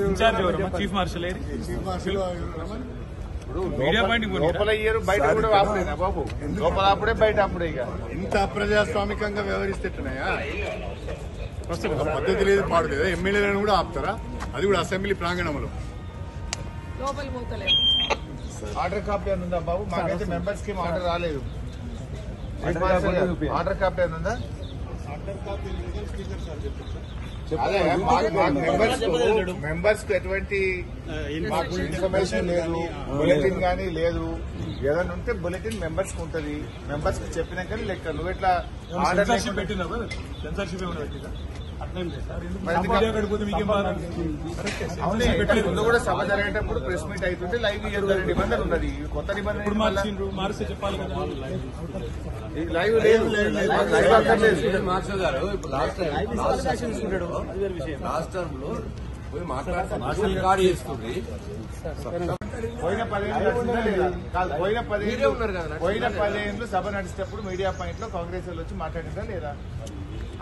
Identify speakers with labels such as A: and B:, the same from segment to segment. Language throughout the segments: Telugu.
A: ఇన్ఛార్జ్ ఎవరు? చీఫ్ మార్షల్ మీడియా పాయింట్ లోపల ఇయ్యరు, బయట కూడా ఆపలేనా బాబు? లోపల అప్పుడే బయట అప్పుడే. ఇక
B: ఇంత అప్రజాస్వామికంగా వ్యవహరిస్తేట్టున్నాయా? పద్ధతి లేదు, పాడు లేదా? ఎమ్మెల్యేలను కూడా ఆపుతారా? అది కూడా అసెంబ్లీ ప్రాంగణంలో.
A: ఆర్డర్ కాపీ అని ఉందా బాబు? మాకైతే మెంబర్స్ కి ఆర్డర్ రాలేదు. ఆర్డర్ కాపీ అని ఉందా? అదే మెంబర్స్ కు ఎటువంటి ఇన్ఫర్మేషన్ లేదు, బులెటిన్ గానీ లేదు. ఏదైనా ఉంటే బులెటిన్ మెంబర్స్ కు ఉంటది, మెంబర్స్ కి చెప్పినాక లెక్క. నువ్వు ఎట్లా ఆర్డర్ పెట్టినావు? ముందు కూడా సభ జరిగేటప్పుడు ప్రెస్ మీట్ అవుతుంటే లైవ్ ఇయ్యరు నిబంధన ఉన్నది. కొత్త నిబంధన లైవ్ లేదు. పోయిన 10 ఏళ్ళు సభ నడిచేటప్పుడు మీడియా పాయింట్ లో కాంగ్రెస్ వాళ్ళు వచ్చి మాట్లాడిందా లేదా?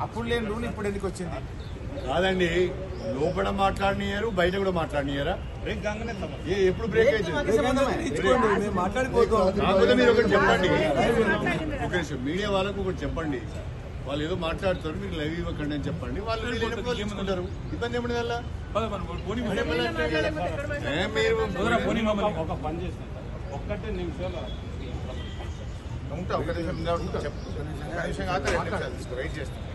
A: అప్పుడు లేని రూల్ ఇప్పుడు ఎందుకు వచ్చింది?
B: కాదండి, లోపల మాట్లాడినారు, బయట కూడా మాట్లాడినారా? ఎప్పుడు బ్రేక్ అయితే మీరు ఒకటి చెప్పండి. ఒక నిమిషం, మీడియా వాళ్ళకు ఒకటి చెప్పండి. వాళ్ళు ఏదో మాట్లాడుతారు, మీరు లైవ్ ఇవ్వకండి అని చెప్పండి. వాళ్ళు తీసుకుంటారు. ఇబ్బంది ఏమన్నా వల్ల
C: ఒక పని చేసిన 1 నిమిషం
A: ఉంటా. 1 నిమిషం వెయిట్ చేస్తాం.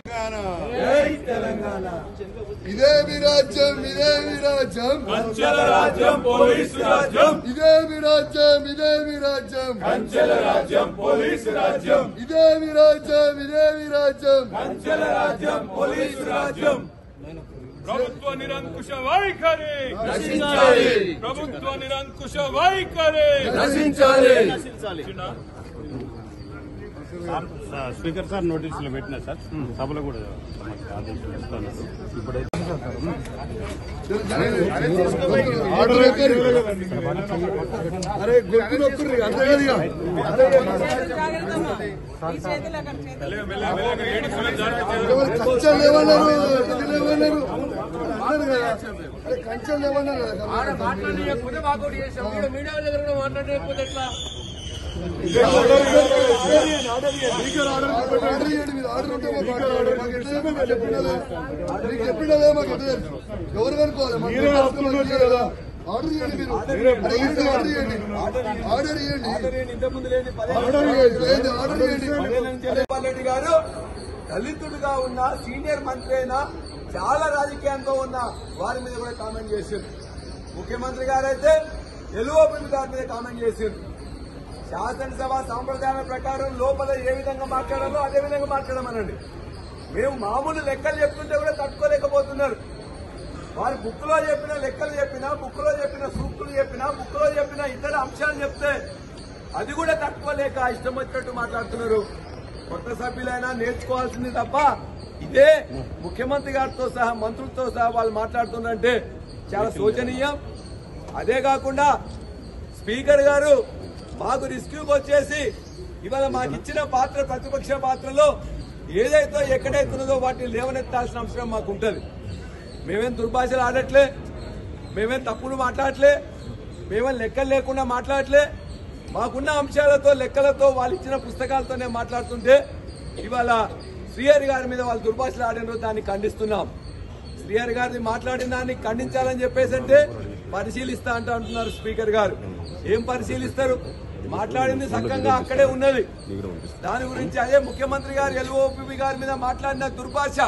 B: ఇదే విరాజ్యం, ఇదే విరాజ్యం,
C: కంచెల రాజ్యం పోలీసు రాజ్యం.
B: ఇదే విరాజ్యం, ఇదే విరాజ్యం,
C: కంచెల రాజ్యం పోలీసు రాజ్యం.
B: ఇదే విరాజ్యం, ఇదే విరాజ్యం,
C: కంచెల రాజ్యం పోలీసు రాజ్యం. ప్రభుత్వ నిరంకుశ వైఖరి నశించాలి. ప్రభుత్వ నిరంకుశ వైఖరి నశించాలి. స్పీకర్ సార్ నోటీసులు పెట్టినా సార్, సభలో కూడా ఆదేశాలు ఇస్తాను. ఇప్పుడైతే
B: కంచెలు లేవన్నారు.
D: మాట్లాడలేకపోతే వాకౌట్ చేసాం. మీడియా దగ్గర కూడా మాట్లాడలేకపోతే ఎట్లా?
B: చెప్పినదే మాకు ఎట్లా తెలుసు? ఎవరు కనుకోవాలి? ఆర్డర్ చేయండి, మీరు ఆర్డర్ చేయండి.
D: రెడ్డి గారు దళితుడుగా ఉన్న సీనియర్ మంత్రి అయినా, చాలా రాజకీయంతో ఉన్న వారి మీద కూడా కామెంట్ చేశారు. ముఖ్యమంత్రి గారైతే ఎల్ఓపి గారి మీద కామెంట్ చేశారు. శాసనసభ సాంప్రదాయాల ప్రకారం లోపల ఏ విధంగా మాట్లాడాలో అదే విధంగా మాట్లాడమనండి. మేము మామూలు లెక్కలు చెప్తుంటే కూడా తట్టుకోలేకపోతున్నారు. వారు బుక్ లో చెప్పిన లెక్కలు చెప్పినా, బుక్ లో చెప్పిన సూక్తులు చెప్పినా, బుక్ లో చెప్పిన ఇతర అంశాలు చెప్తే అది కూడా తట్టుకోలేక ఇష్టం వచ్చినట్టు మాట్లాడుతున్నారు. కొత్త సభ్యులైనా నేర్చుకోవాల్సింది తప్ప ఇదే ముఖ్యమంత్రి గారితో సహా మంత్రులతో సహా వాళ్ళు మాట్లాడుతున్నారంటే చాలా శోచనీయం. అదే కాకుండా స్పీకర్ గారు మాకు రిస్క్యూకి వచ్చేసి ఇవాళ మాకు ఇచ్చిన పాత్ర, ప్రతిపక్ష పాత్రలో ఏదైతే ఎక్కడైతున్నదో వాటిని లేవనెత్తాల్సిన అవసరం మాకు ఉంటుంది. మేమేం దుర్భాషలు ఆడట్లే, మేమేం తప్పులు మాట్లాడట్లే, మేమేం లెక్కలు లేకుండా మాట్లాడట్లే. మాకున్న అంశాలతో, లెక్కలతో, వాళ్ళు ఇచ్చిన పుస్తకాలతోనే మాట్లాడుతుంటే ఇవాళ శ్రీహరి గారి మీద వాళ్ళు దుర్భాషలు ఆడినారో దాన్ని ఖండిస్తున్నాం. శ్రీహరి గారిని మాట్లాడిన దాన్ని ఖండించాలని చెప్పేసి అంటే పరిశీలిస్తా అంటున్నారు స్పీకర్ గారు. ఏం పరిశీలిస్తారు? మాట్లాడింది సక్కంగా అక్కడే ఉన్నది. దాని గురించి అదే ముఖ్యమంత్రి గారు ఎల్ఓపి గారి మీద మాట్లాడిన దుర్భాష,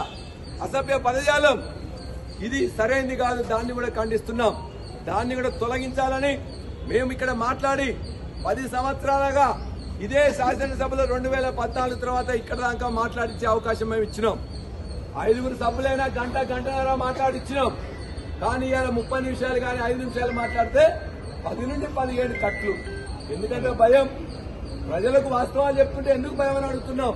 D: అసభ్య పదజాలం, ఇది సరైనది కాదు. దాన్ని కూడా ఖండిస్తున్నాం. దాన్ని కూడా తొలగించాలని మేము ఇక్కడ మాట్లాడి 10 సంవత్సరాలుగా ఇదే శాసనసభలో 2014 తర్వాత ఇక్కడ దాకా మాట్లాడించే అవకాశం మేము ఇచ్చినాం. 5 సభ్యులైనా గంటన్నర మాట్లాడిచ్చినాం. కానీ ఇవాళ 30 నిమిషాలు కానీ 5 నిమిషాలు మాట్లాడితే 10 నుండి 17 కట్లు. ఎందుకంటే భయం. ప్రజలకు వాస్తవాలు చెప్తుంటే ఎందుకు భయం అని అడుగుతున్నాం.